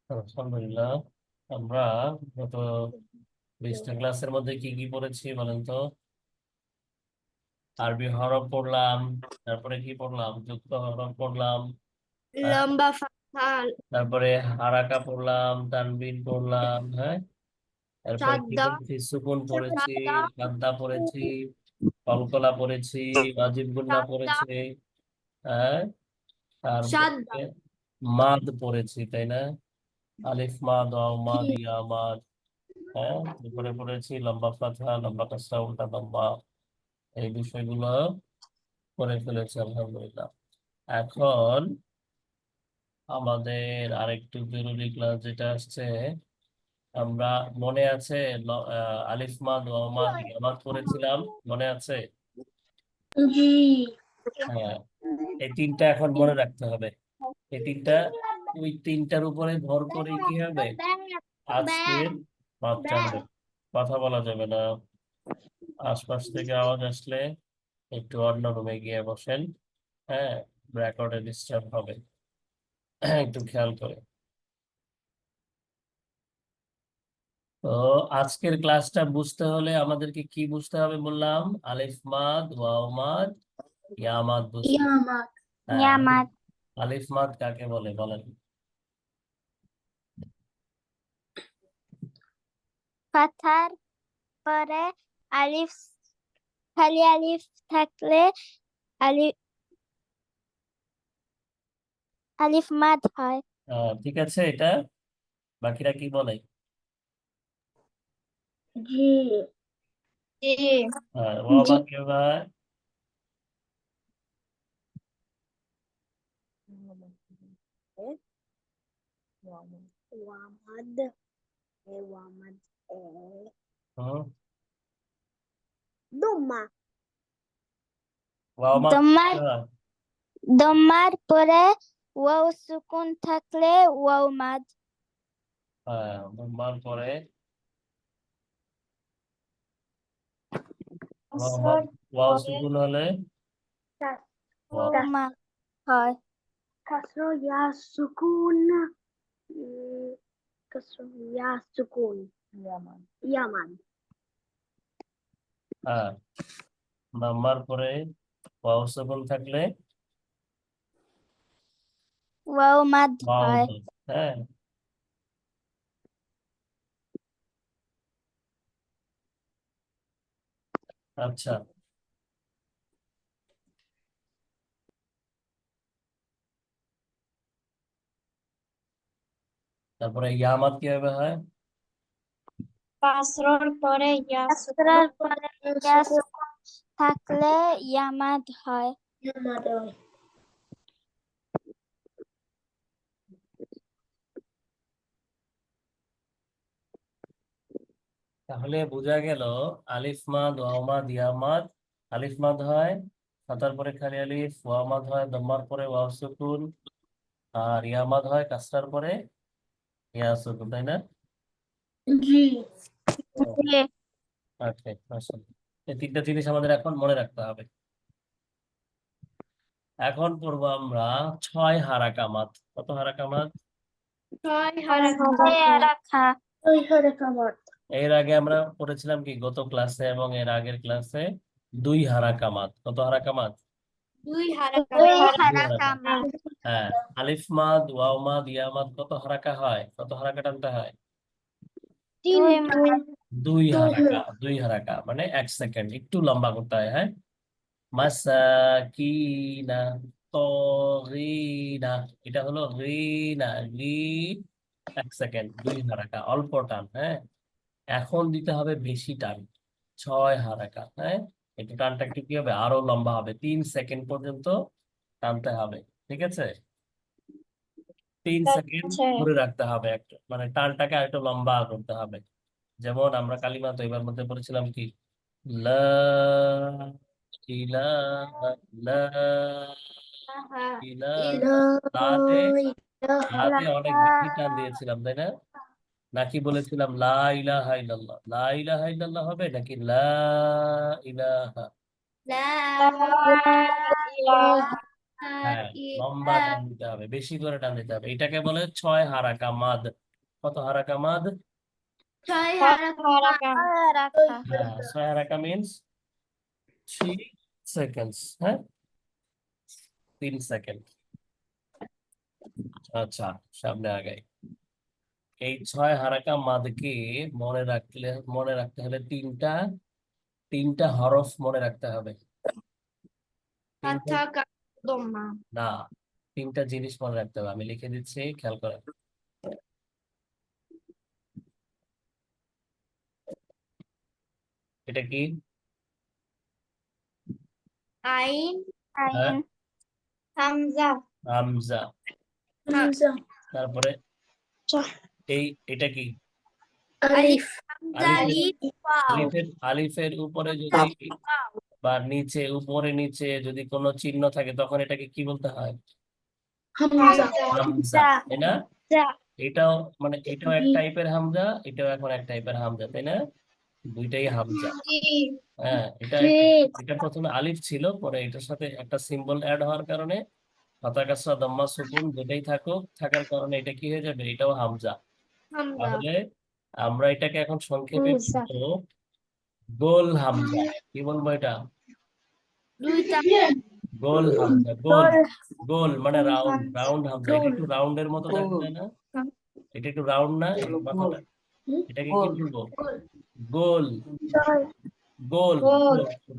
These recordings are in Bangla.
আলহামদুলিল্লাহ। আমরা গত 20টা ক্লাসের মধ্যে কি কি পড়েছি বলেন তো? আরবি হরফ পড়লাম, তারপরে কি পড়লাম? যুক্ত হরফ পড়লাম, হ্যাঁ, লম্বা ফাঁকা তারপরে হারাকা পড়লাম, তানবিন পড়লাম, হ্যাঁ, তারপরে কি সাদ্দা পড়েছি? সুকুন পড়েছি, সাদ্দা কাদ্দা পড়েছি, কলকলা পড়েছি, ওয়াজিব গুন্না সাদ্দা পড়েছি, হ্যাঁ, সাদ্দা তারপরে মাদ পড়েছি, তাই না? আলিফ মাদ, ওয়াও মাদ, ইয়া মাদ, হ্যাঁ, এরপরে পড়েছি লম্বা ফাতহা, লম্বা কাসরা, উল্টা লম্বা, এই বিষয়গুলো করে ফেলেছি আলহামদুলিল্লাহ। এখন আমাদের আরেকটু জরুরি ক্লাস যেটা আসছে, আমরা মনে আছে আলিফ মাদ, ওয়াও মাদ, ইয়া মাদ পড়েছিলাম, মনে আছে? জি হ্যাঁ, এই তিনটা এখন মনে রাখতে হবে। এই তিনটা, ওই তিনটার উপরে ভর করে কি হবে আজকের মাদ টানবে। কথা বলা যাবে না, আশপাশ থেকে আওয়াজ আসলে একটু অন্য রুমে গিয়ে বসেন, হ্যাঁ, রেকর্ডে ডিস্টার্ব হবে। একটু খেয়াল করে। তো আজকের ক্লাসটা বুঝতে হলে আমাদেরকে কি বুঝতে হবে বললাম? আলিফ মাদ, ওয়াও মাদ, ইয়া মাদ বুঝতে হবে। ইয়ামাত হ্যাঁ, ইয়ামাত আলিফ মাদ কাকে বলে বলেন? পাথার পরে আলিফ খালি আলিফ থাকলে আলিফ আলিফ মাদ হয়। ঠিক আছে, এটা বাকিরা কি বলে? জি জি ওয়াও জি মাদ কি হয়? ওয়ামাদ ওয়ামাদ হুম, দম্মা ওয়াও মাদ কি দম্মার হয়? দম্মার পরে ওয়াও সুকুন থাকলে ওয়াও মাদ। হ্যাঁ, দম্মার পরে ওয়াও মাদ, আসর ওয়াও পরে সুকুন হলে ওয়াও। ওয়াও মাদ হয়। কাসর ইয়া সুকুন কাসর ইয়া সুকুন ইয়ামান ইয়ামান হ্যাঁ, দম্মার পরে ওয়াও সুকুন থাকলে ওয়াও মাদ ওয়াও হয়। মাদ, হ্যাঁ। আচ্ছা, তারপরে ইয়ামাত কিভাবে হয়? কাসরর পরে ইয়া কাসরার পরে ইয়া সুকুন থাকলে ইয়ামাদ হয়। ইয়ামাদ হয়। তাহলে বোঝা গেল আলিফ মাদ, ওয়াও মাদ, ইয়া মাদ। আলিফ মাদ হয় ফাতার পরে খালি আলিফ, ওয়াও মাদ হয় দম্মার পরে ওয়াও সুকুন, আর ইয়া মাদ হয় কাসরার পরে ইয়া সুকুন, তাই না? জি জি ওকে, এই তিনটা জিনিস আমাদের এখন মনে রাখতে হবে। এখন পড়বো আমরা 6 হারাকামাত। কত হারাকামাত? ছয় হারাকা ছয় হারাকাত এর আগে আমরা পড়েছিলাম কি গত ক্লাসে এবং এর আগের ক্লাসে? 2 হারাকামাত। কত হারাকামাত? দুই হারাকা 2 হারাকা। হ্যাঁ, আলিফ মাদ, ওয়াও মাদ, ইয়া মাদ কত হারাকা হয়? কত হারাকা টানতে হয়? তিন দুই দুই হারাকা। 2 হারাকা মানে 1 সেকেন্ড, একটু লম্বা করতে হয়, হ্যাঁ। মাসাকিনা, তগিনা, এটা হলো রিনা, রি, 1 সেকেন্ড, 2 হারাকা, অল্প টান, হ্যাঁ। এখন দিতে হবে বেশি টান, 6 হারাকা, হ্যাঁ। একটু টানটা একটু কি হবে, আরো লম্বা হবে, 3 সেকেন্ড পর্যন্ত টানতে হবে, ঠিক আছে? 3 সেকেন্ড আছে। ধরে রাখতে হবে, একটা মানে টানটাকে আরেকটু লম্বা করতে হবে। যেমন আমরা কালিমা তো এবার মধ্যে পড়েছিলাম কি, লা ইলাহা, লা ইলাহা, লাতে, লাতে অনেক বেশি টান দিয়েছিলাম, তাই না? নাকি বলেছিলাম লা ইলাহা ইল্লাল্লাহ? লা ইলাহা ইল্লাল্লাহ হবে নাকি লা ইলাহা? লা ইলাহা হ্যাঁ, লম্বা টান দিতে হবে, বেশি করে টান দিতে হবে। এটাকে বলে 6 হারাকা মাদ। কত হারাকা মাদ? হ্যাঁ, 6 হারাকা মিনস 3 সেকেন্ডস। হ্যাঁ, 3 সেকেন্ড। আচ্ছা, সামনে আগাই। এই 6 হারাকা মাদকে মনে রাখতে হলে তিনটা হরফ মনে রাখতে হবে। তিনটা না, তিনটা জিনিস মনে রাখতে হবে, আমি লিখে দিচ্ছি, খেয়াল করে। এটা কি? আইন, হ্যাঁ, হামজা, হামজা। তারপরে এটা কি? আলিফ, আলিফের ওয়াও, আলিফের উপরে যদি বা নিচে, উপরে নিচে যদি কোনো চিহ্ন থাকে তখন এটাকে কি বলতে হয়? হামজা, হামজা, তাই না? এটাও মানে এটাও এক টাইপের হামজা, এটাও এখন এক টাইপের হামজা, তাই না? দুইটাই হামজা। হ্যাঁ, এটা প্রথমে আলিফ ছিল, পরে এটার সাথে একটা সিম্বল অ্যাড হওয়ার কারণে ফাতা কাসরা দাম্মা সুকুন যেটাই থাকার কারণে এটা কি হয়ে যাবে? এটাও হামজা। তাহলে আমরা এটাকে এখন সংক্ষেপে বলবো গোল হামজা। কি বলবো এটা? গোল হামজা। গোল, গোল মানে রাউন্ড, রাউন্ড হামজা। এটা একটু রাউন্ডের মতো দেখা যায় না? এটা একটু রাউন্ড না এই মাথাটা? এটাকে কি বলবো? গোল, গোল,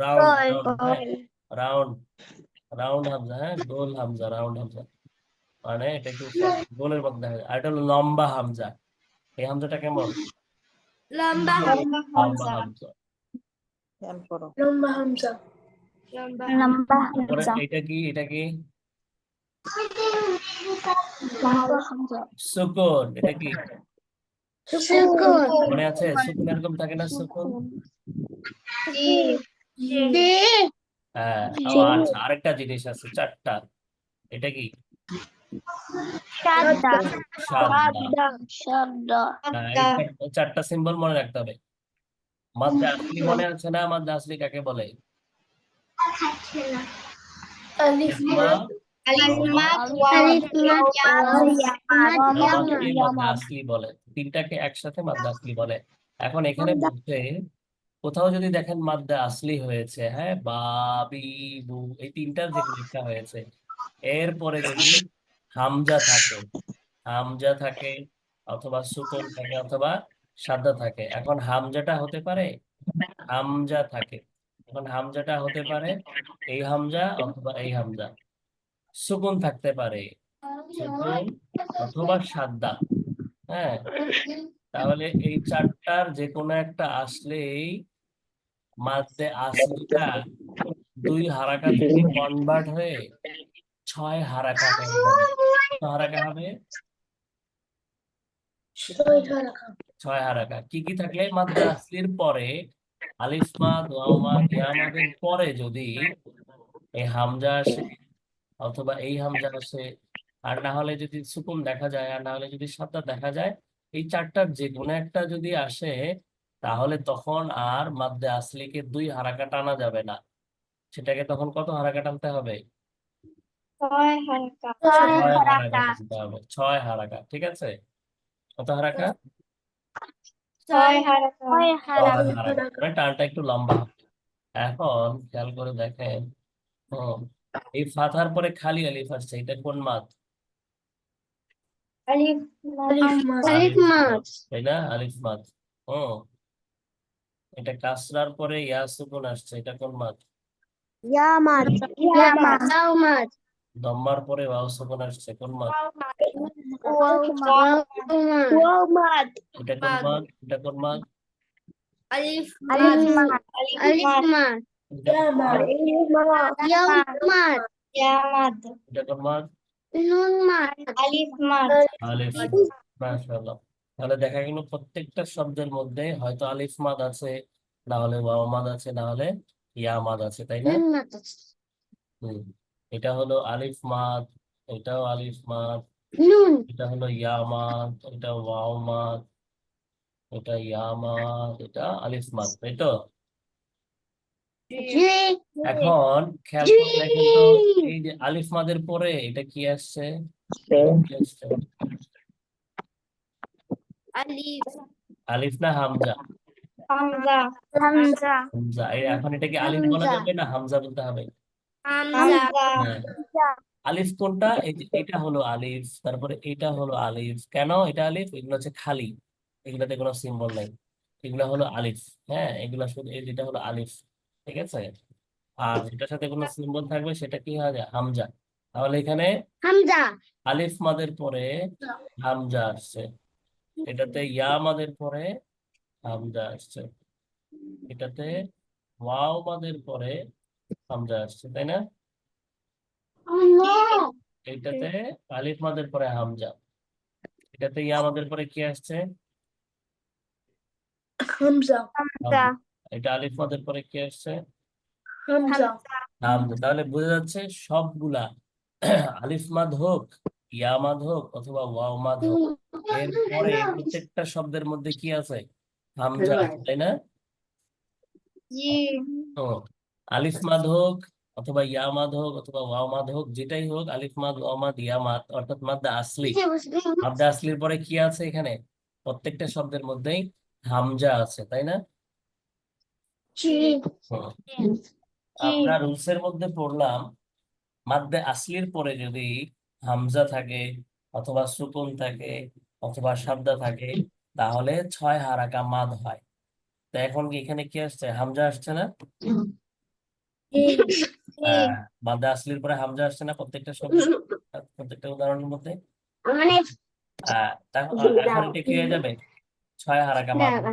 রাউন্ড, রাউন্ড। হ্যাঁ, রাউন্ড, রাউন্ড হামজা। হ্যাঁ, গোল হামজা, রাউন্ড হামজা। মানে এটা একটু গোলের মতো দেখা যায়। আর এটা হলো লম্বা হামজা। এই হামজাটা কেমন? লম্বা লম্বা হামজা। লম্বা তারপরে হামজা। এটা কি? এটা কি? লম্বা হামজা। সুকুন। এটা কি? সুকুন, মনে আছে? সুকুন এরকম থাকে না? সুকুন। হ্যাঁ, ও আচ্ছা, আরেকটা জিনিস আছে, 4টা। এটা কি? শাদ্দা। সাদা। শাদ্দা। হ্যাঁ, এই 4টা সিম্বল মনে রাখতে হবে। মাদ্দা আসলি মনে আছে না? মাদ্দা আসলি কাকে বলে? আলিফ, মা, আলিফ, ওয়া, আলিফ, ওয়াকে মাদ্দা আসলি বলে। তিনটাকে একসাথে মাদ্দা আসলি বলে। এখন এখানে বলতে, কোথাও যদি দেখেন মাদ্দা আসলি হয়েছে, হ্যাঁ, বা, বি, বু, এই তিনটার যে কোনো একটা হয়েছে, এরপরে যদি হামজা থাকে, হামজা থাকে অথবা সুকুন থাকে অথবা সাদা থাকে। এখন হামজাটা হতে পারে, হামজা থাকে, এখন হামজাটা হতে পারে এই হামজা অথবা এই হামজা। সুকুন থাকতে পারে, সুকুন অথবা সাদা। হ্যাঁ, তাহলে এই 4টার যে কোনো একটা আসলেই মাদ্দে আসলিটা 2 হারাকা থেকে কনভার্ট হয়ে 6 হারাকা হয়ে যাবে। কত হারাকা হবে? 6 হারাকা। কি কি থাকলে? মাদ্দে আসলির পরে আলিফ মাদ, ওয়াও মাদ, ইয়া মাদের পরে যদি এই হামজা আসে অথবা এই হামজা আসে, আর না হলে যদি সুকুন দেখা যায়, আর না হলে যদি সাদা দেখা যায়, এই 4টার যে কোনো একটা যদি আসে, তাহলে তখন আর মাদ্দে আসলিকে 2 হারাকা টানা যাবে না। সেটাকে তখন কত হারাকা টানতে হবে? 6 হারাকা টানতে হবে। 6 হারাকা, ঠিক আছে? কত হারাকা? 6 হারাকা, মানে টানটা একটু লম্বা হবে। এখন খেয়াল করে দেখেন, হুম, এই ফাথার পরে খালি আলিফ আসছে, এটা কোন মাদ? আলিফ মাদ, তাই না? আলিফ মাদ। হুম, এটা কাসরার পরে ইয়া সুকুন আসছে, এটা কোন মাদ? দম্মার পরে ওয়াও সুকুন আসছে, কোন মাদ? এটা কোন মাদ? এটা কোন মাদ? আলিফ, এটা কোন মাদ? এটা কোন মাদ? আলিফ মাদ, আলিফ মাদ। মাশাআল্লাহ। তাহলে দেখা গেল প্রত্যেকটা শব্দের মধ্যে হয়তো আলিফ মাদ আছে, না হলে ওয়াও মাদ আছে, না হলে ইয়া মাদ আছে, তাই না? হুম, এটা হলো আলিফ মাদ, এটাও আলিফ মাদ, এটা হলো ইয়া মাদ, এটা ওয়াও মাদ, এটা ইয়া মাদ, এটা আলিফ মাদ, তাই তো? জি এখন খেয়াল করে দেখেন তো, এই যে আলিফ মাদের পরে এটা কি আসছে? কি আসছে? আলিফ আলিফ না হামজা? হামজা হামজা হামজা। এখন এটা কি আলিফ বলা হামজা যাবে না হামজা বলতে হবে? হামজা হ্যাঁ। আলিফ কোনটা? এই যে এটা হলো আলিফ, তারপরে এটা হলো আলিফ। কেন এটা আলিফ? এগুলো হচ্ছে খালি, এগুলাতে কোনো সিম্বল নাই, এগুলা হলো আলিফ। হ্যাঁ, এগুলা শুধু এই যেটা হলো আলিফ, ঠিক আছে? আর যেটার সাথে কোনো সিম্বল থাকবে সেটা কি হয়? হামজা। তাহলে এখানে হামজা আলিফ মাদের পরে হামজা আসছে, এটাতে ইয়া মাদের পরে হামজা আসছে, এটাতে ওয়াও মাদের পরে হামজা আসছে, তাই না? এইটাতে আলিফ মাদের পরে হামজা, এটাতে ইয়া মাদের পরে কি আসছে? হামজা হামজা এটা আলিফ মাদের পরে কি আসছে? হামজা হামজা। তাহলে বোঝা যাচ্ছে সবগুলা আলিফ মাদ হোক, ইয়া মাদ হোক, অথবা ওয়াও মাদ হোক, এর পরে প্রত্যেকটা শব্দের মধ্যে কি আছে? হামজা আছে, তাই না? জি তো আলিফ মাদ হোক, অথবা ইয়া মাদ হোক, অথবা ওয়াও মাদ হোক, যেটাই হোক, আলিফ মাদ, ওয়াও মাদ, ইয়া মাদ, অর্থাৎ মাদ্দা আসলি। মাদ্দা আসলির পরে কি আছে এখানে? প্রত্যেকটা শব্দের মধ্যেই হামজা আছে, তাই না? জি হুম। আমরা রুলসের মধ্যে পড়লাম, মাদ্দে আসলির পরে যদি হামজা থাকে, অথবা সুকুন থাকে, অথবা শাদ্দা থাকে, তাহলে 6 হারাকা মাদ হয়। তো এখন কি এখানে কি আসছে? হামজা আসছে না? আহ মাদ্দে আসলির পরে হামজা আসছে না প্রত্যেকটা শব্দ, প্রত্যেকটা উদাহরণের মধ্যে? মানে এখন এটা কি হয়ে যাবে? 6 হারাকা মাদ হবে,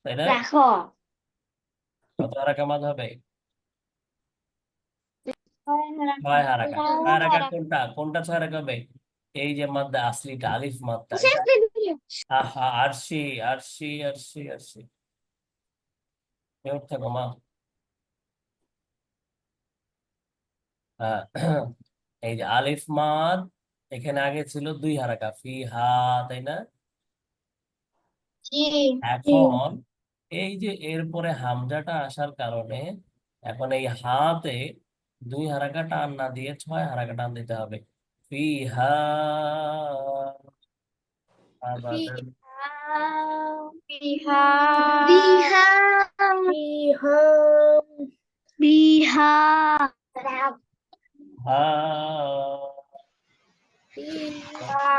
তাই না? রাখো কত হারাকা মাদ হবে? 6 হারাকা। 6 হারাকা কোনটা কোনটা? 6 হারাকা হবে এই যে মাদ্দা আসলিটা, আলিফ মাদ্দা, এটা। আহা, আরশি, আরশি, আরশি, আরশি, মিউট থাকো মা। হ্যাঁ। এই যে আলিফ মাদ, এখানে আগে ছিল 2 হারাকা, ফি হা, তাই না? জি এখন এই যে এরপরে হামজাটা আসার কারণে এখন এই হাতে 2 হারাকা টান না দিয়ে 6 হারাকা টান দিতে হবে। ফি হা আবাদান। বিহা বিহা বিহা বিহা হা বিহা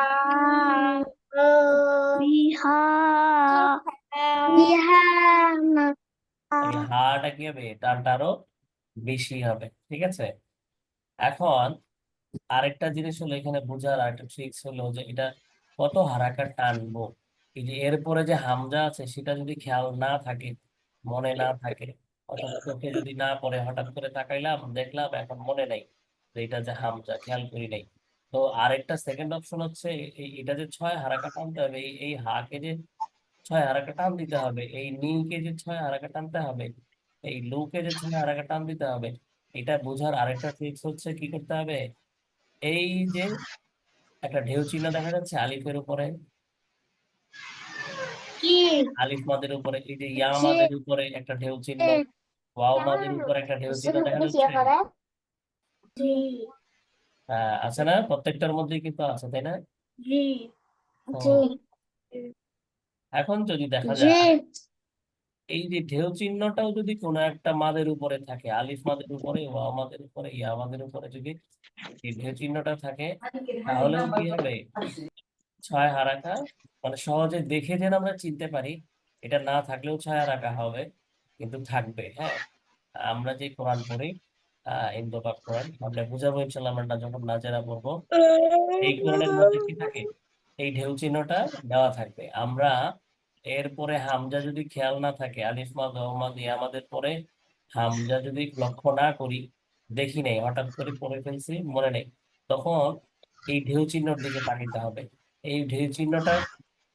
বিহা এই হাটা কি হবে? টানটা আরো বেশি হবে, ঠিক আছে? এখন আরেকটা জিনিস হলো এখানে বোঝার আরেকটা ট্রিক্স হলো যে এটা কত হারাকা টানবো। এই যে এরপরে যে হামজা আছে সেটা যদি খেয়াল না থাকে, মনে না থাকে, অথবা চোখে যদি না পড়ে, হঠাৎ করে তাকাইলাম দেখলাম এখন মনে নাই যে এটা যে হামজা, খেয়াল করি নাই, তো আরেকটা সেকেন্ড অপশন হচ্ছে এটা যে 6 হারাকা টানতে হবে, এই হাকে যে 6 হারাকা টান দিতে হবে, এই নীকে যে 6 হারাকা টানতে হবে, এই লুকে যে 6 হারাকা টান দিতে হবে। এটা বোঝার আরেকটা ট্রিক্স হচ্ছে কি করতে হবে? এই যে একটা ঢেউ চিহ্ন দেখা যাচ্ছে আলিফের উপরে, কি আলিফ মাদের উপরে, এই যে ইয়া মাদের উপরে একটা ঢেউ চিহ্ন, ওয়াও মাদের উপরে একটা ঢেউ চিহ্ন দেখা যাচ্ছে। জি আছে না? প্রত্যেকটার মধ্যেই কিন্তু আছে, তাই না? জি হুম। জি এখন যদি দেখা জি যায় এই যে ঢেউ চিহ্নটাও যদি কোনো একটা মাদের উপরে থাকে, আলিফ মাদের উপরে, ওয়াও মাদের উপরে, ইয়া মাদের উপরে যদি এই ঢেউ চিহ্নটা থাকে, তাহলেও কি হবে? 6 হারাকা, মানে সহজে দেখে যেন আমরা চিনতে পারি, এটা না থাকলেও 6 হারাকা হবে, কিন্তু থাকবে। হ্যাঁ, আমরা যে কোরআন পড়ি, ইন্দোপাক কোরআন, আমরা বুঝাবো ইনশাল্লাহ, আমরা যখন নাজেরা পড়বো, এই কোরআনের মধ্যে কি থাকে? এই ঢেউ চিহ্নটা দেওয়া থাকবে। আমরা এরপরে হামজা যদি খেয়াল না থাকে, আলিফ মাদ, ওয়া মাদ, ইয়া মাদের পরে হামজা যদি লক্ষ্য না করি, দেখি নাই, হঠাৎ করে পড়ে ফেলছি, মনে নেই, তখন এই ঢেউ চিহ্নর দিকে তাকাইতে হবে। এই ঢেউ চিহ্নটা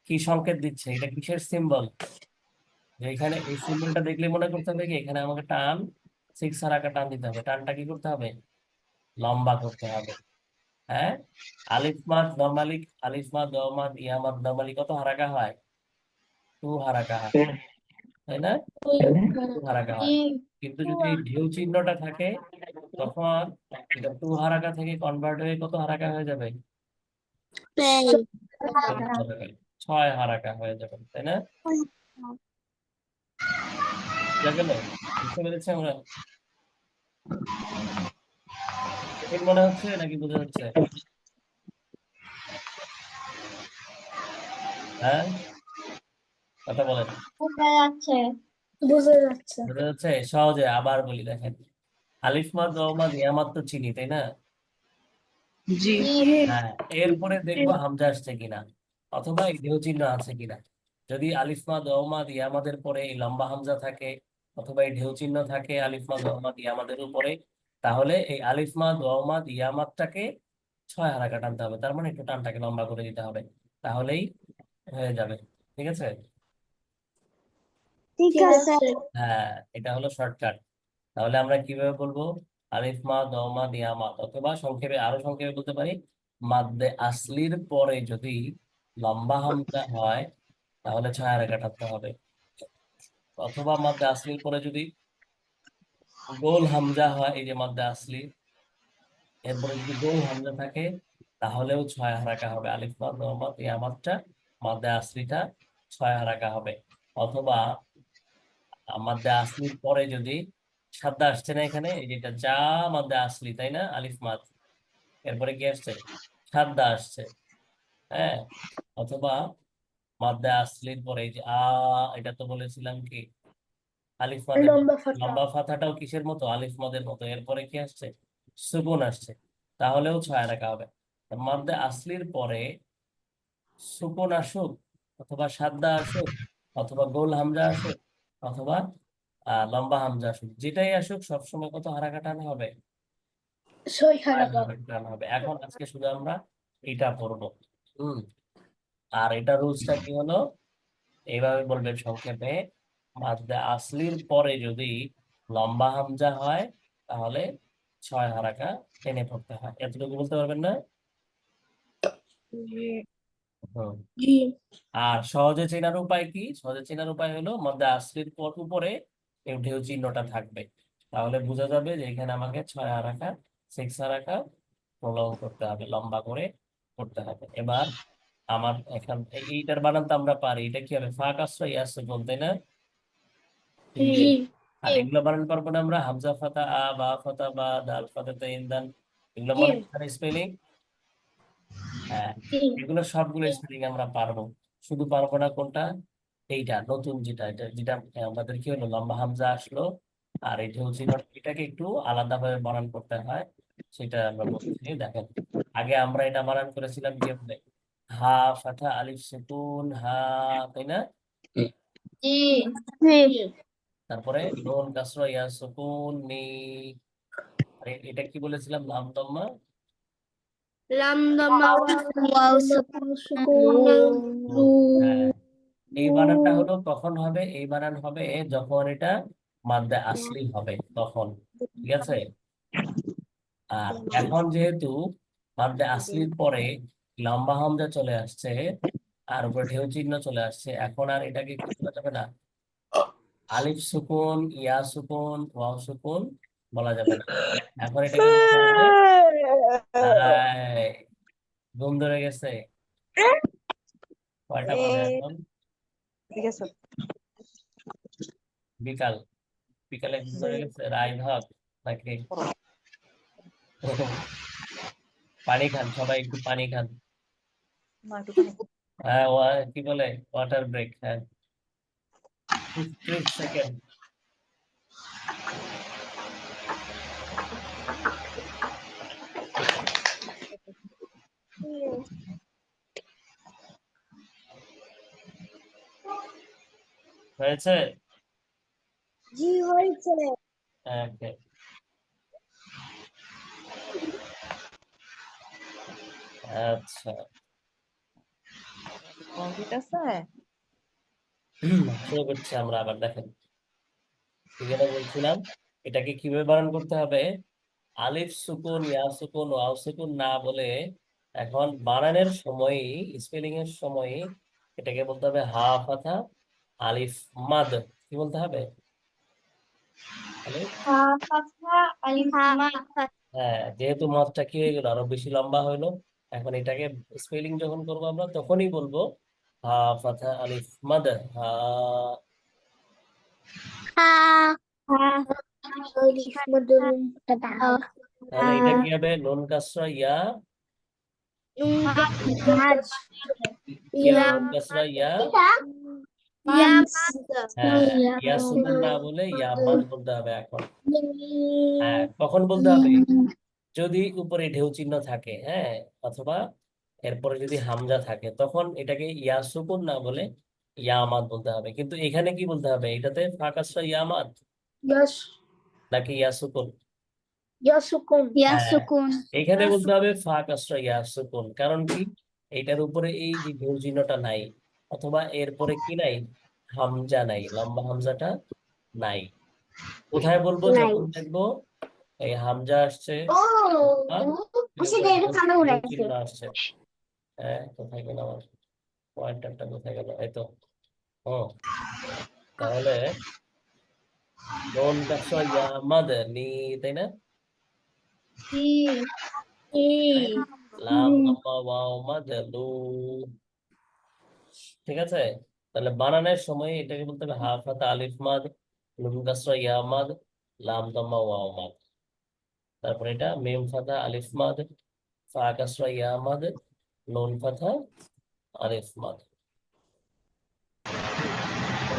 কি সংকেত দিচ্ছে? এটা কিসের সিম্বল? যে এখানে এই সিম্বলটা দেখলে মনে করতে হবে কি এখানে আমাকে টান, 6 হারাকা টান দিতে হবে। টানটা কি করতে হবে? লম্বা করতে হবে। হ্যাঁ, আলিফ মাদ নরমালি, আলিফ মাদ, ওয়া মাদ, ইয়া মাদ নরমালি কত হারাকা হয়? 2 হারাকা হয়, তাই না? 2 হারাকা হয়। কিন্তু যদি এই ঢেউ চিহ্নটা থাকে তখন এটা 2 হারাকা থেকে কনভার্ট হয়ে কত হারাকা হয়ে যাবে? 6 হারাকা হয়ে যাবে, তাই না? বুঝা গেল? বুঝতে পেরেছি আমরা? কঠিন মনে হচ্ছে নাকি বোঝা যাচ্ছে? হ্যাঁ, কথা বলেন। বোঝা যাচ্ছে। বোঝা যাচ্ছে। বোঝা যাচ্ছে? সহজে আবার বলি, দেখেন। আলিফ মাদ ওয়া মাদ ইয়া মাদ তো চিনি, তাই না? জি। হ্যাঁ, এরপরে দেখবো হামজা আসছে কিনা অথবা এই ঢেউ চিহ্ন আছে কিনা। যদি আলিফ মাদ ওয়া মাদ ইয়া মাদের পরে এই লম্বা হামজা থাকে অথবা এই ঢেউ চিহ্ন থাকে আলিফ মাদ ওয়া মাদ ইয়া মাদের উপরে, তাহলে এই আলিফ মাদ ওয়া মাদ ইয়া মাদটাকে 6 হারাকা টানতে হবে, তার মানে একটু টানটাকে লম্বা করে দিতে হবে, তাহলেই হয়ে যাবে। ঠিক আছে? ঠিক ঠিক আছে। আছে। হ্যাঁ, এটা হলো শর্টকাট। তাহলে আমরা কিভাবে বলবো? আলিফ মাদ ওয়া মাদ ইয়া মাদ, অথবা সংক্ষেপে, আরো সংক্ষেপে বলতে পারি, মাদ্দে আসলির পরে যদি লম্বা হামজা হয় তাহলে 6 হারাকা টানতে হবে, অথবা মাদ্দে আসলির পরে যদি গোল হামজা হয়, এই যে মাদ্দে আসলি, এরপরে যদি গোল হামজা থাকে তাহলেও 6 হারাকা হবে। আলিফ মাদ ওয়া মাদ ইয়া মাদটা, মাদ্দে আসলিটা 6 হারাকা হবে। অথবা মাদ্দে আসলির পরে যদি সাদ্দা আসছে না এখানে, এই যেটা যা মাদ্দে আসলি, তাই না? আলিফ মাদ, এরপরে কি আসছে? সাদ্দা আসছে। হ্যাঁ, অথবা মাদ্দে আসলির পরে এই যে এটা তো বলেছিলাম কি আলিফ মাদের লম্বা ফাটা। লম্বা ফাতাটাও কিসের মতো? আলিফ মাদের মতো। এরপরে কি আসছে? সুকুন আসছে, তাহলেও 6 রাখা হবে। মাদ্দে আসলির পরে সুকুন আসুক অথবা সাদ্দা আসুক অথবা গোল হামজা আসুক অথবা লম্বা হামজা আসুক, যেটাই আসুক সবসময় কত হারাকা টানা হবে? 6 6 হারাকা। হারাকা টানা হবে। এখন আজকে শুধু আমরা এটা পড়বো। হুম। আর এটা রুলসটা কি হলো? এইভাবে বলবেন সংক্ষেপে, মাদ্দে আসলির পরে যদি লম্বা হামজা হয় তাহলে 6 হারাকা টেনে পড়তে হয়। এতটুকু বলতে পারবেন না? হুম। জি। আর সহজে চেনার উপায় কি? সহজে চেনার উপায় হলো মাদ্দে আসলির পর উপরে এই ঢেউ চিহ্নটা থাকবে, তাহলে বোঝা যাবে যে এখানে আমাকে 6 হারাকা, 6 হারাকা প্রলং করতে হবে, লম্বা করে করতে হবে। এবার আমার এখন এইটার বানান তো আমরা পারি, এটা কি হবে? ফা কাসরা ইয়া সুকুন, তাই না? জি। আর এগুলো বানান পারবো না আমরা? হামজা ফাতা আ, বা ফাতা বা, দাল ফাতা তা, ইনদান, এগুলো জি। মনে আছে স্পেলিং? হ্যাঁ, জি। এগুলো সবগুলো স্পেলিং আমরা পারবো। শুধু পারবো না কোনটা? এইটা নতুন যেটা, এটা যেটা আমাদের কি হলো, লম্বা হামজা আসলো আর এই ঢেউ চিহ্ন, এটাকে একটু আলাদাভাবে বানান করতে হয়, সেটা আমরা বলছি। দেখেন, আগে আমরা এটা বানান করেছিলাম কেমনে? হা ফাথা আলিফ সুকুন হা, তাই না? জি। জি। তারপরে নুন কাসরা ইয়া সুকুন নি। আরে এটা কি বলেছিলাম? লাম দম্মা। লাম দামা ওয়াও সুকুন লু। হ্যাঁ, এই বানানটা হলো কখন হবে? এই বানান হবে যখন এটা মাদ্দে আসলি হবে তখন। ঠিক আছে? আর এখন যেহেতু মাদ্দে আসলির পরে লম্বা হামজা চলে আসছে আর উপরে ঢেউ চিহ্ন চলে আসছে, এখন আর এটাকে কি বলা যাবে না, আলিফ সুকুন, ইয়া সুকুন, ওয়াও সুকুন বলা যাবে না। এখন এটাকে বলতে হবে, ঘুম ধরে গেছে? কয়টা বাজে এখন? ঠিক আছে। বিকাল। বিকালে ঘুম ধরে গেছে রায় ভাগ নাকি? পানি খান, সবাই একটু পানি খান। না, একটুখানি। হ্যাঁ, কি বলে, ওয়াটার ব্রেক। হ্যাঁ, 30 সেকেন্ড। হয়েছে? জি হয়েছে। ওকে, আচ্ছা। কমপ্লিট আছে। শুরু করছি আমরা আবার। দেখেন, কি যেন বলছিলাম, এটাকে কিভাবে বানান করতে হবে? আলিফ সুকুন, ইয়া সুকুন, ওয়াও সুকুন না বলে এখন বানানের সময়ই, স্পেলিং এর সময়ই এটাকে বলতে হবে হা ফাথা আলিফ মাদ। কি বলতে হবে? আলিফ। হা হ্যাঁ, যেহেতু মাদটা কি হয়ে গেল আরো বেশি লম্বা হইলো, এখন এটাকে স্পেলিং যখন করবো আমরা তখনই বলবো হা ফাথা আলিফ মাদ হা। ألف مدن فتحة তাহলে এটা কি হবে? নুন কাসরা ইয়া, মাদ কি হবে? নুন কাসরা ইয়া। হ্যাঁ, ইয়া সুকুন না বলে ইয়া মাদ বলতে হবে এখন। হ্যাঁ, কখন বলতে হবে? যদি উপরে ঢেউ চিহ্ন থাকে, হ্যাঁ, অথবা এরপরে যদি হামজা থাকে, তখন এটাকে ইয়া সুকুন না বলে ইয়া মাদ বলতে হবে। কিন্তু এখানে কি বলতে হবে? এটাতে ফা কাসরা ইয়া মাদ يس নাকি ইয়া সুকুন? يسكن ইয়া হ্যাঁ, সুকুন এখানে বলতে হবে ফা কাসরা ইয়া সুকুন। কারণ কি? এটার উপরে এই যে ঢেউ চিহ্নটা নাই, অথবা এরপরে কি নাই? হামজা নাই, লম্বা হামজাটা নাই। কোথায় বলবো? নাই। যখন দেখবো এই হামজা আসছে বা وش এরপরে ده ঢেউ يرفع ঢেউ نورك চিহ্ন আসছে। হ্যাঁ, কোথায় গেল আমার পয়েন্টারটা? কোথায় গেল? এই তো। ও, তাহলে নুন কাসরা ইয়া মাদ নি, তাই না? লাম আম্মা ওয়াও মাদ লু। ঠিক আছে, তাহলে বানানোর সময় এটাকে বলতে হবে হা ফাতা আলিফ মাদ, নুন কাসরা ইয়া মাদ, লাম দাম্মা ওয়াও মাদ। তারপর এটা মিম ফাতা আলিফ মাদ, ফা কাসরা ইয়া মাদ, নুন ফাতা আলিফ মাদ।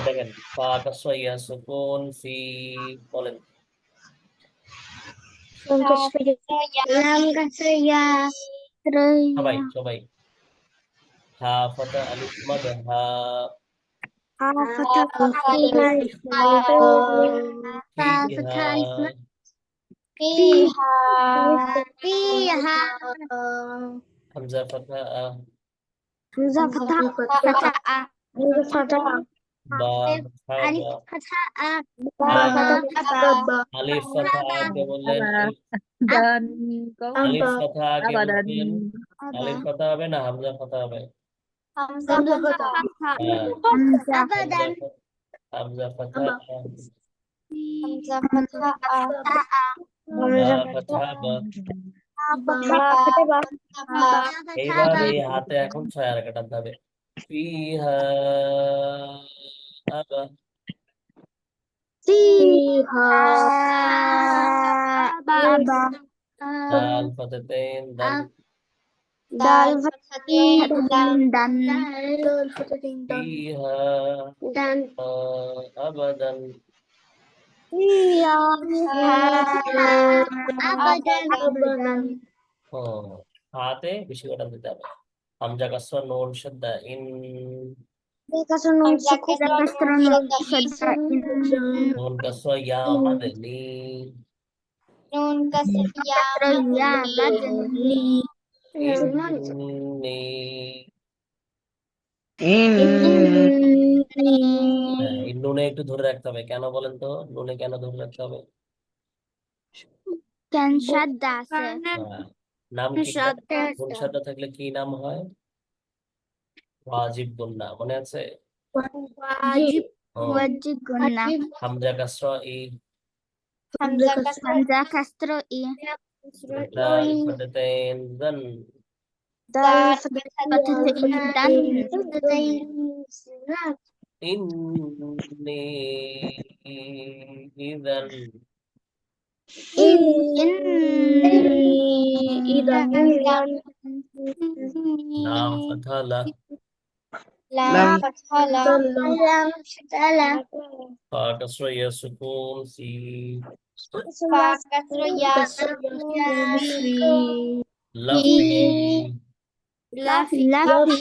দেখেন, ফা কাসরা ইয়া সুকুন ফি, বলেন لام كسر يا সবাই সবাই। হা ফাতা আলিফ মাদ হা, ফিহা, فيها হামজা ফাতা আ, همزة فتحة فتحة বা ফা ألف বা, فتحة আলিফ ফাতা আ কে বললেন? আলিফ, Dan kau আলিফ ফাতা আ কে abadan বললেন? আলিফ ফাতা হবে না হামজা ফাতা হবে? همزة فتحة হ্যাঁ, أبدا হামজা ফাতা আ, হামজা ফাথা আ বা ফাতা বা। এইবার এই হাতে এখন ছয় আর কাটাতে হবে। ফিহা আবা, فيها আবা দাল ফাতাতেন দাল, دال দান دال فتحتين دال ফিহা دال আবাদান। فيها أبدا أبدا হুম, হাতে বেশি কটা দিতে হবে। হামজা কাসরা নুন শাদ্দা ইন, كسر نون سكون নুন কাসরা ইয়া মাদ নি, নুন কাসর ইয়া মাদনি ইন্নি। হ্যাঁ, এই নুনে একটু ধরে রাখতে হবে। কেন বলেন তো? নুনে কেন ধরে রাখতে হবে? কেন সাদ্দা আছে হ্যাঁ, নাম কি? গুণ সাদা থাকলে কি নাম হয়? ওয়াজিব গুন্না, মনে আছে? واجب ও, ওয়াজিব গুন্না হামজা কাসরা ই, হামজা কাসর ই দাল ফাতাতেন দান, دال ফাতাতেইন দান ইন্নি ইদান, إذا লাম ফাথা লা, লাম ফাথা লা ফা কাসরা ইয়া সুকুন সি, ফা কাসর ইয়া লাফি, লাফি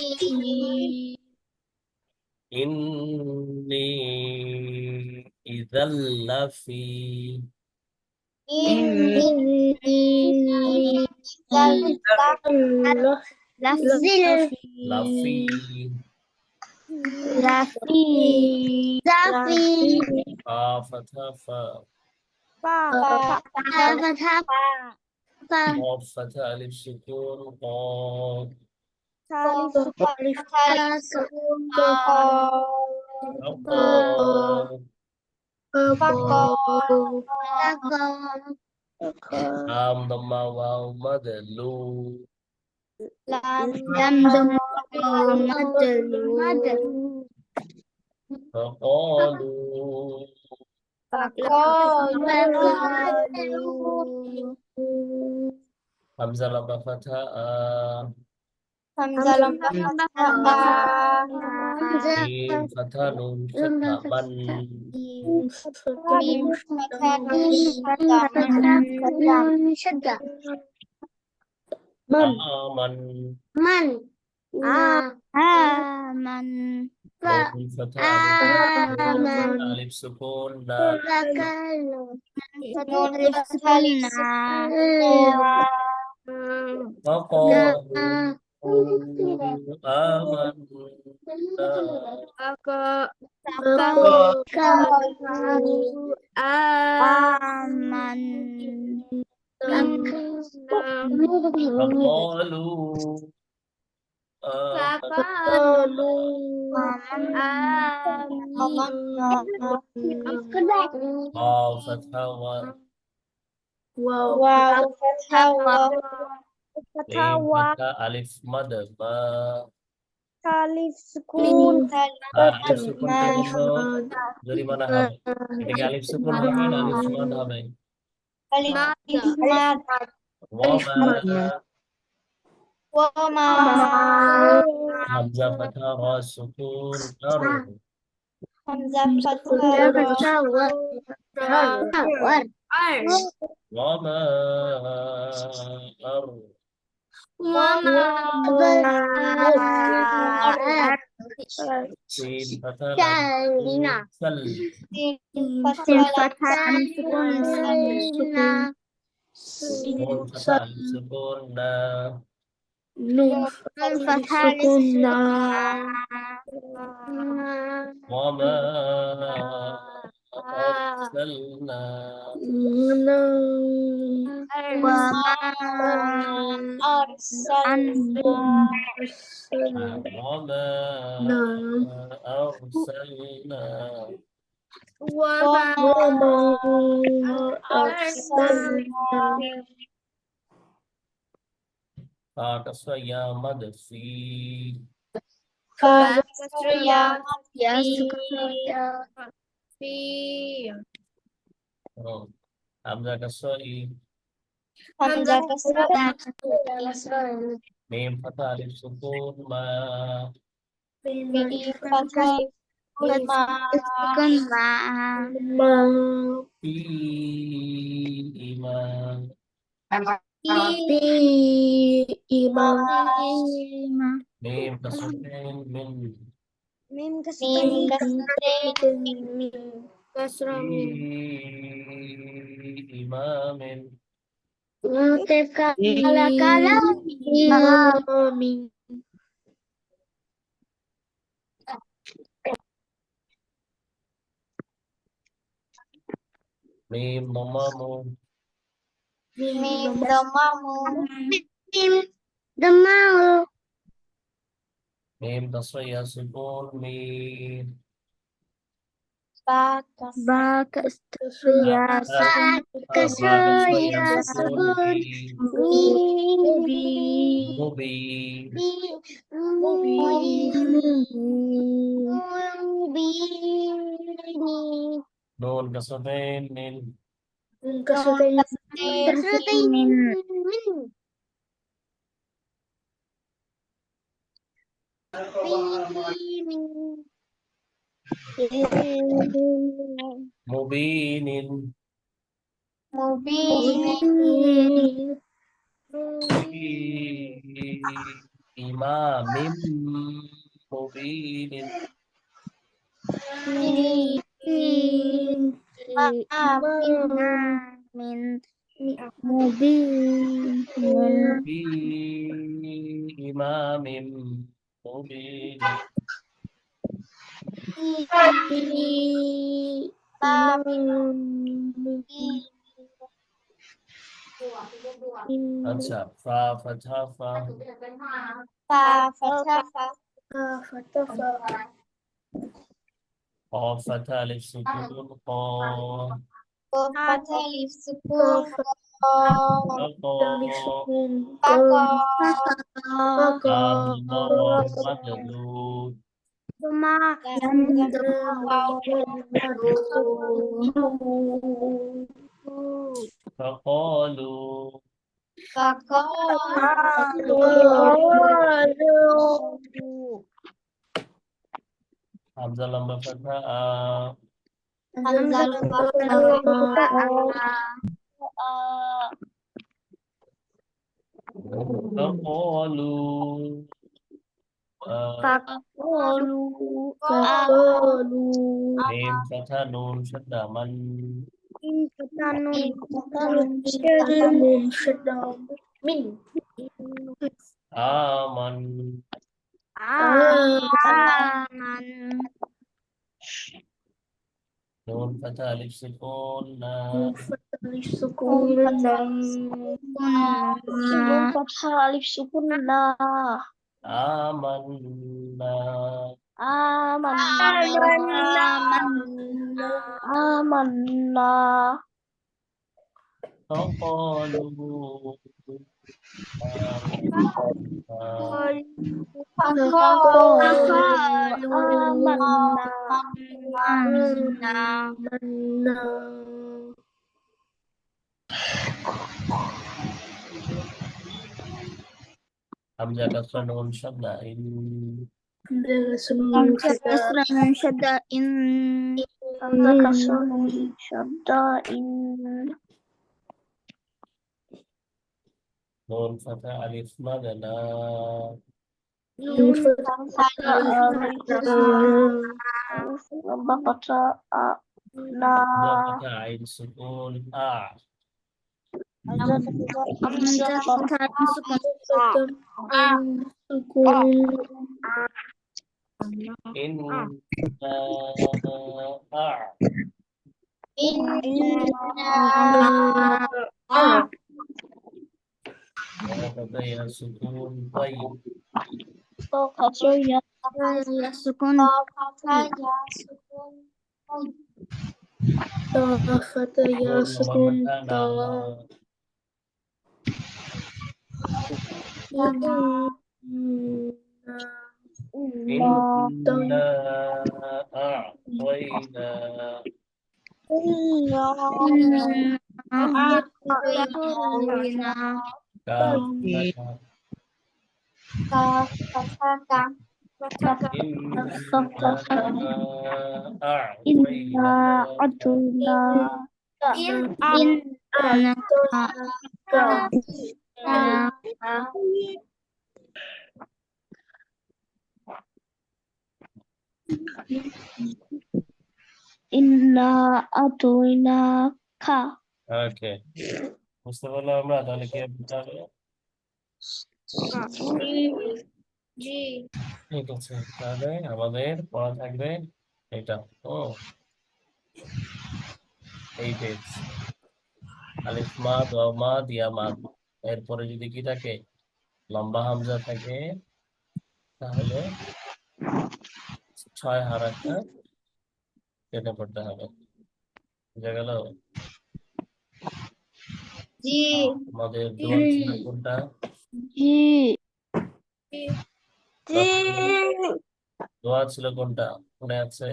ইন্নি ইদাল লাফি, লাফি, ফা ফাথা ফা, قاف فتح ألف سكون قاف، قاف، লাম দম্মা ওয়াও মাদ লু فقالوا হামজা লম্বা ফাথা মিম ফাথা নুন শাদা মান আমান آمن নুন ফাথা আলিফ সুকুন না فقالوا آمنا آمن فقالوا واو فتحة ميم فتحة ألف مد ما alif sukun আলিফ সুকুনটা কিন্তু জরিমানা হবে এটাকে আলিফ সুকুন হবে না আলিফ মাদ হবে ওয়ামা হামজা ফাথা রা সুকুন আর ওয়ামা আর সিন ফাথা লাম সাল নুন ফাথা আলিফ সুকুন না وما أرسلنا وما أرسلنا فاكسر يا مد في حمزة كسر ميم فتح ألف سكون ما في إيمان ميم كسر من mim kasih في إمام ميم ضمام ميم تصريح سكون ميم تصريح سكون مبين نون كسرين من مبين في إمام مبين في إمام مبين अच्छा फा फथा फा قاف فتح ألف سكون قا قاف ألف سكون فقا فقا الله مدلول فقالوا حمزة لما فتح فقالوا ميم فتح نون شدة من آمن نون فتح ألف سكون آمنا فقالوا حمزة كسر نون شدة إن نون فتح ألف مدنا همزة فتح عين سكون إن فتح سكون طيب نون لما فتحنا إنا أعطينا كاف فتح إنا أعطينا ওকে বুঝতে পারলাম আমরা তাহলে কি করতে হবে ঠিক আছে তাহলে আমাদের পড়া থাকবে এটা ও এই পেজ আলিফ মাদ ওয়া মাদ ইয়া মাদ এরপরে যদি কি থাকে লম্বা হামজা থাকে তাহলে 6 হারাকটা কেটে পড়তে হবে বুঝা গেল আমাদের দোয়া ছিল কোনটা দোয়া ছিল কোনটা মনে আছে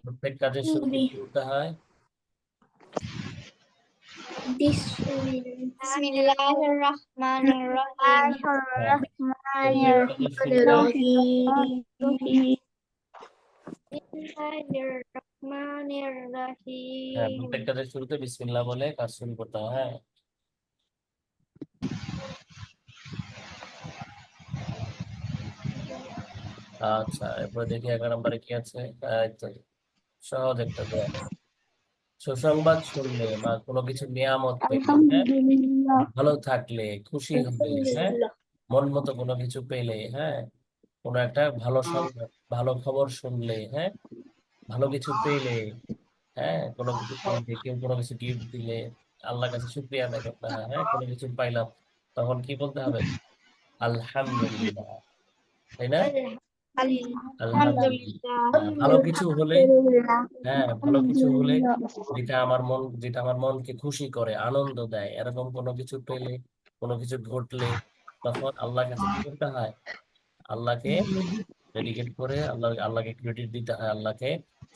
প্রত্যেক কাজের শুরুতে কি করতে হয় হ্যাঁ প্রত্যেক কাজের শুরুতে বিসমিল্লাহ বলে কাজ শুরু করতে হয় হ্যাঁ আচ্ছা এরপর দেখি 11 নম্বরে কি আছে সহজ একটা দোয়া সুসংবাদ শুনলে বা কোনো কিছু নিয়ামত পেলে হ্যাঁ ভালো থাকলে খুশি হলে হ্যাঁ মন মতো কোনো কিছু পেলে হ্যাঁ কোনো একটা ভালো সংবাদ ভালো খবর শুনলে হ্যাঁ ভালো কিছু পেলে হ্যাঁ কোনো কিছু পেলে কেউ কোনো কিছু গিফট দিলে আল্লাহর কাছে শুকরিয়া আদায় করতে হয় হ্যাঁ কোনো কিছু পাইলাম তখন কি বলতে হবে আলহামদুলিল্লাহ তাই না আলহামদুলিল্লাহ। ভালো কিছু হলে, হ্যাঁ ভালো কিছু হলে যেটা আমার মনকে খুশি করে, আনন্দ দেয়, এরকম কোনো কিছু পেলে, কোনো কিছু ঘটলে, তখন আল্লাহর কাছে কি করতে হয়? আল্লাহকে ডেডিকেট করে আল্লাহকে ক্রেডিট দিতে হয়, আল্লাহকে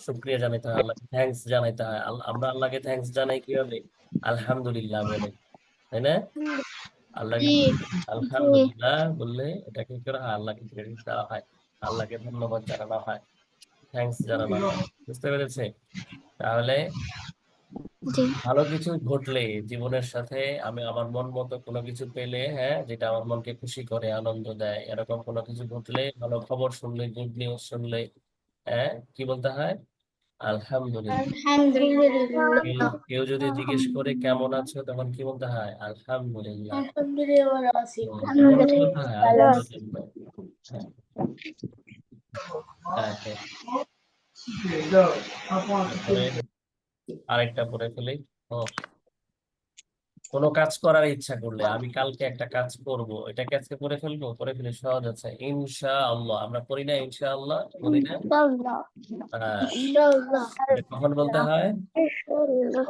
শুকরিয়া জানাতে হয়, আল্লাহকে থ্যাঙ্কস জানাতে হয়। আমরা আল্লাহকে থ্যাঙ্কস জানাই কিভাবে? আলহামদুলিল্লাহ বলে, তাই না? আল্লাহকে আলহামদুলিল্লাহ বললে এটাকে কি করা হয়? আল্লাহকে ক্রেডিট দেওয়া হয়, আল্লাহকে ধন্যবাদ জানানো হয়, থ্যাঙ্কস জানানো হয়। বুঝতে পেরেছে? তাহলে জি। ভালো কিছু ঘটলে জীবনের সাথে, আমি আমার মন মতো কোনো কিছু পেলে, হ্যাঁ যেটা আমার মনকে খুশি করে, আনন্দ দেয়, এরকম কোনো কিছু ঘটলে, ভালো খবর শুনলে, গুড নিউজ শুনলে, হ্যাঁ কি বলতে হয়? আলহামদুলিল্লাহ। কেউ কেউ যদি জিজ্ঞেস করে কেমন আছো, তখন কি বলতে হয়? আলহামদুলিল্লাহ। তখন কি বলতে হয়? আলহামদুলিল্লাহ। হ্যাঁ, হ্যাঁ, হ্যাঁ। তারপরে আরেকটা পড়ে ফেলি। ও, কোনো কাজ করার ইচ্ছা করলে, আমি কালকে একটা কাজ করব, এটাকে আজকে করে ফেলবো, করে ফেলে সহজ আছে, ইনশাআল্লাহ। আমরা করি না ইনশাআল্লাহ? বলি না? হ্যাঁ, এটা কখন বলতে হয়?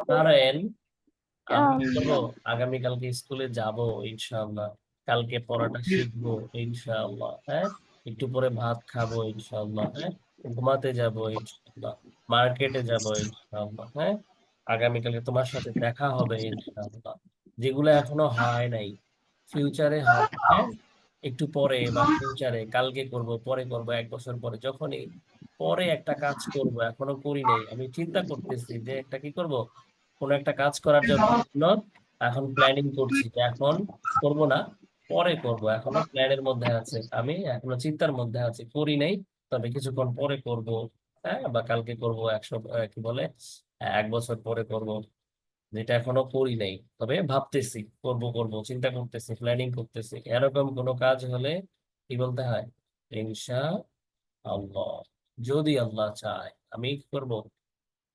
ধরেন আমি কি করবো, আগামীকালকে স্কুলে যাব ইনশাআল্লাহ, কালকে পড়াটা শিখবো ইনশাআল্লাহ, হ্যাঁ একটু পরে ভাত খাবো ইনশাআল্লাহ, হ্যাঁ ঘুমাতে যাব ইনশাআল্লাহ, মার্কেটে যাব ইনশাআল্লাহ, হ্যাঁ আগামীকালকে তোমার সাথে দেখা হবে ইনশাআল্লাহ। যেগুলো এখনো হয় নাই, ফিউচারে হবে, হ্যাঁ একটু পরে বা ফিউচারে, কালকে করব, পরে করব, 1 বছর পরে, যখনই পরে একটা কাজ করব, এখনো করি নাই, আমি চিন্তা করতেছি যে একটা কি করব, কোন একটা কাজ করার জন্য এখন প্ল্যানিং করছি, যে এখন করব না, পরে করব, এখনো প্ল্যানের মধ্যে আছে, আমি এখনো চিন্তার মধ্যে আছি, করি নাই, তবে কিছুক্ষণ পরে করব, হ্যাঁ বা কালকে করব, কি বলে 1 বছর পরে করব, যেটা এখনো করি নাই, তবে ভাবতেছি করব, চিন্তা করতেছি, প্ল্যানিং করতেছি, এরকম কোনো কাজ হলে কি বলতে হয়? ইনশা আল্লাহ। যদি আল্লাহ চায় আমি কি করব,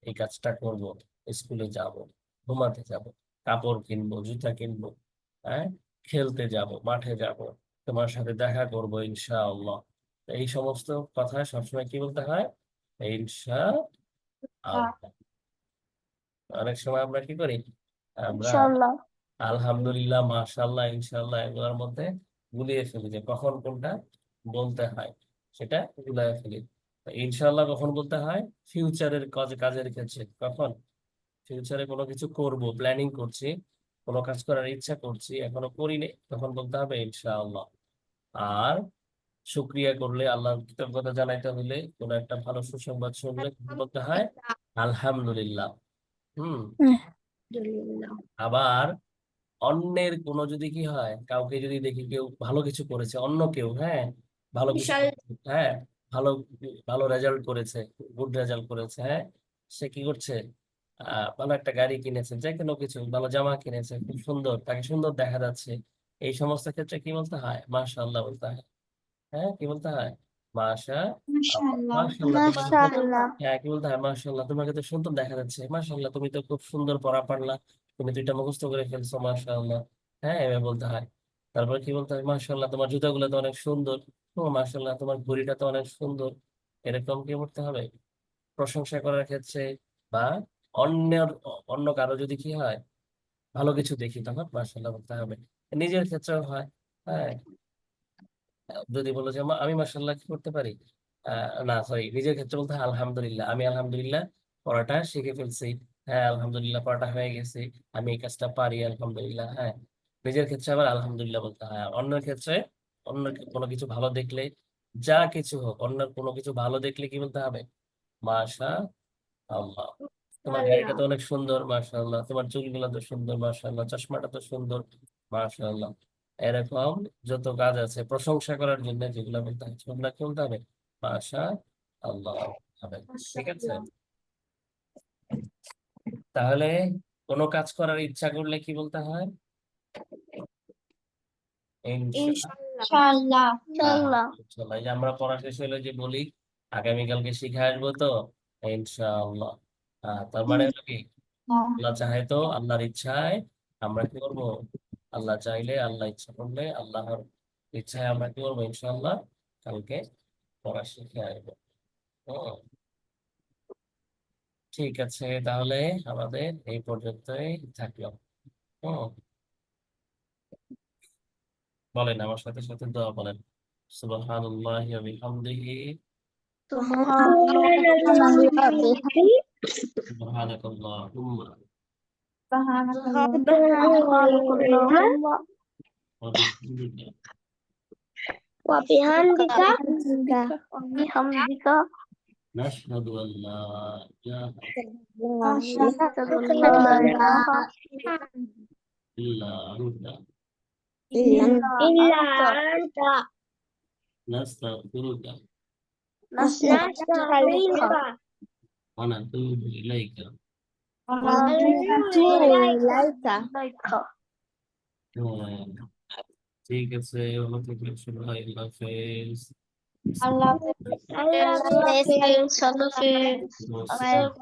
এই কাজটা করব, স্কুলে যাব, ঘুমাতে যাব, কাপড় কিনবো, জুতা কিনবো, হ্যাঁ খেলতে যাব, মাঠে যাব, তোমার সাথে দেখা করব ইনশাআল্লাহ। এই সমস্ত কথা সবসময় কি বলতে হয়? ইনশা আল্লাহ। অনেক সময় আমরা কি করি, আমরা ইনশাআল্লাহ। আলহামদুলিল্লাহ, মাশাআল্লাহ, ইনশাআল্লাহ এগুলোর মধ্যে গুলিয়ে ফেলি, যে কখন কোনটা বলতে হয় সেটা গুলিয়ে ফেলি। তো ইনশাআল্লাহ কখন বলতে হয়? ফিউচারের কাজের ক্ষেত্রে। কখন? ফিউচারে কোনো কিছু করব, প্ল্যানিং করছি, কোনো কাজ করার ইচ্ছা করছি, এখনো করিনি, তখন বলতে হবে ইনশাআল্লাহ। আর শুক্রিয়া করলে, আল্লাহর কৃতজ্ঞতা জানাইতে হলে, কোনো একটা ভালো সুসংবাদ শুনলে তখন বলতে হয় আলহামদুলিল্লাহ। হুম। আবার অন্যের কোনো যদি কি হয়, কাউকে যদি দেখি কেউ ভালো কিছু করেছে, অন্য কেউ, হ্যাঁ ভালো কিছু করেছে, হ্যাঁ ভালো ভালো রেজাল্ট করেছে, গুড রেজাল্ট করেছে, হ্যাঁ সে কি করছে, ভালো একটা গাড়ি কিনেছে, যে কোনো কিছু, ভালো জামা কিনেছে, খুব সুন্দর, তাকে সুন্দর দেখা যাচ্ছে, এই সমস্ত ক্ষেত্রে কি বলতে হয়? মাশাআল্লাহ বলতে হয়। হ্যাঁ কি বলতে হয়? মাশা আল্লাহ। মাশাআল্লাহ তোমাকে তো, মাশাআল্লাহ। হ্যাঁ কি বলতে হয়? মাশাআল্লাহ তোমাকে তো সুন্দর দেখা যাচ্ছে, মাশাআল্লাহ তুমি তো খুব সুন্দর পড়া পারলা, তুমি দুইটা মুখস্থ করে ফেলছো, মাশাআল্লাহ। হ্যাঁ এভাবে বলতে হয়। তারপর কি বলতে হয়? মাশাআল্লাহ তোমার জুতাগুলো তো অনেক সুন্দর, ও মাশাআল্লাহ তোমার ঘড়িটা তো অনেক সুন্দর। এরকম কি করতে হবে প্রশংসা করার ক্ষেত্রে, বা অন্যের, অন্য কারো যদি কি হয় ভালো কিছু দেখি, তখন মাশাআল্লাহ বলতে হবে। নিজের ক্ষেত্রেও হয়, হ্যাঁ যদি বলো যে আমি মাশাআল্লাহ কি করতে পারি, না সরি, নিজের ক্ষেত্রে বলতে হয় আলহামদুলিল্লাহ, আমি আলহামদুলিল্লাহ পড়াটা শিখে ফেলছি, হ্যাঁ আলহামদুলিল্লাহ পড়াটা হয়ে গেছে, আমি এই কাজটা পারি আলহামদুলিল্লাহ, হ্যাঁ নিজের ক্ষেত্রে আবার আলহামদুলিল্লাহ বলতে হয়। আর অন্যের ক্ষেত্রে, অন্য কোনো কিছু ভালো দেখলে, যা কিছু হোক, অন্য কোনো কিছু ভালো দেখলে কি বলতে হবে? মাশা আল্লাহ। তোমার গাড়িটা তো অনেক সুন্দর, মাশাআল্লাহ, তোমার চুলগুলো তো সুন্দর, মাশাআল্লাহ, চশমাটা তো সুন্দর, মাশাআল্লাহ। এরকম যত কাজ আছে প্রশংসা করার জন্য, যেগুলো বলতে হয় সেগুলো কি বলতে হবে? মাশা আল্লাহ হবে। ঠিক আছে? তাহলে কোনো কাজ করার ইচ্ছা করলে কি বলতে হয়? ইনশাআল্লাহ। ইনশাআল্লাহ। ইনশাআল্লাহ। এই যে আমরা পড়া শেষ হলে যে বলি আগামীকালকে শিখে আসবো তো, ইনশাআল্লাহ। তার মানে হলো কি, আল্লাহ চাহে তো, আল্লাহর ইচ্ছায় আমরা কি করবো, আল্লাহ চাইলে, আল্লাহ ইচ্ছা করলে, আল্লাহর ইচ্ছায় আমরা কি করবো ইনশাআল্লাহ কালকে পড়া শিখে আসবো। হুম, ঠিক আছে, তাহলে আমাদের এই পর্যন্তই থাকলো। হুম, বলেন আমার সাথে সাথে দোয়া বলেন। সুবহানাল্লাহি ওয়া বিহামদিহি সুবহানাকাল্লাহুম্মা ওয়া বিহামদিকা وبحمدك নাশহাদু আল্লা ইলাহা نشهد أن لا إله ইল্লা আনতা إلا أنت নাস্তাগফিরুকা نستغفرك ওয়া নাতুবু ইলাইকা। ونتوب إليك হুম, ঠিক আছে, ভালো থাকবেন সবাই, আল্লাহ হাফেজ। الله يحفظك. আসসালামু আলাইকুম।